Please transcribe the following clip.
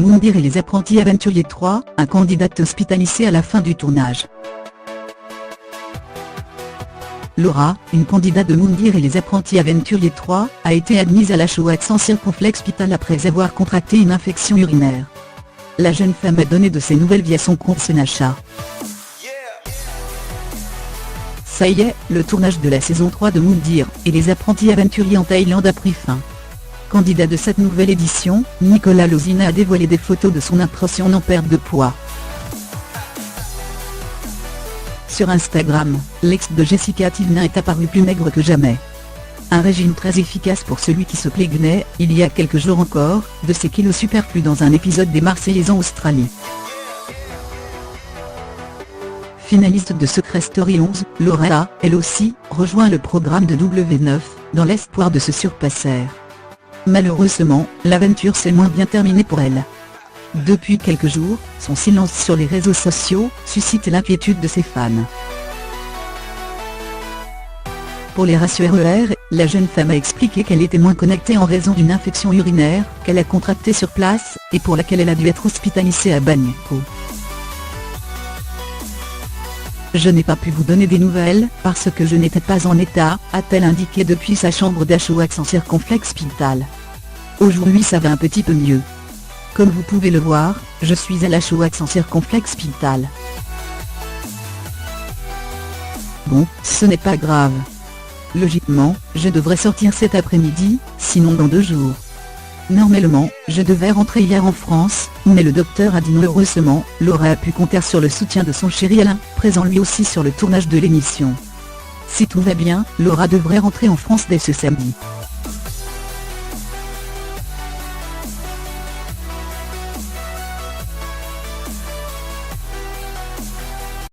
Moundir et les apprentis aventuriers 3, un candidat hospitalisé à la fin du tournage. Laura, une candidate de Moundir et les apprentis aventuriers 3, a été admise à la Shoah sans circonflexe hospital après avoir contracté une infection urinaire. La jeune femme a donné de ses nouvelles via son compte Snapchat. Ça y est, le tournage de la saison 3 de Moundir et les apprentis aventuriers en Thaïlande a pris fin. Candidat de cette nouvelle édition, Nicolas Lozina a dévoilé des photos de son impression en perte de poids. Sur Instagram, l'ex de Jessica Tilnin est apparu plus maigre que jamais. Un régime très efficace pour celui qui se plaignait, il y a quelques jours encore, de ses kilos superflus dans un épisode des Marseillais en Australie. Finaliste de Secret Story 11, Laura a, elle aussi, rejoint le programme de W9, dans l'espoir de se surpasser. Malheureusement, l'aventure s'est moins bien terminée pour elle. Depuis quelques jours, son silence sur les réseaux sociaux suscite l'inquiétude de ses fans. Pour les rassurer, la jeune femme a expliqué qu'elle était moins connectée en raison d'une infection urinaire qu'elle a contractée sur place, et pour laquelle elle a dû être hospitalisée à Bangkok. Je n'ai pas pu vous donner des nouvelles parce que je n'étais pas en état, a-t-elle indiqué depuis sa chambre d'Ashwaubenon sans circonflexe hospital. Aujourd'hui ça va un petit peu mieux. Comme vous pouvez le voir, je suis à l'Ashwaubenon sans circonflexe hospital. Bon, ce n'est pas grave. Logiquement, je devrais sortir cet après-midi, sinon dans 2 jours. Normalement, je devais rentrer hier en France, mais le docteur a dit non. Heureusement, Laura a pu compter sur le soutien de son chéri Alain, présent lui aussi sur le tournage de l'émission. Si tout va bien, Laura devrait rentrer en France dès ce samedi.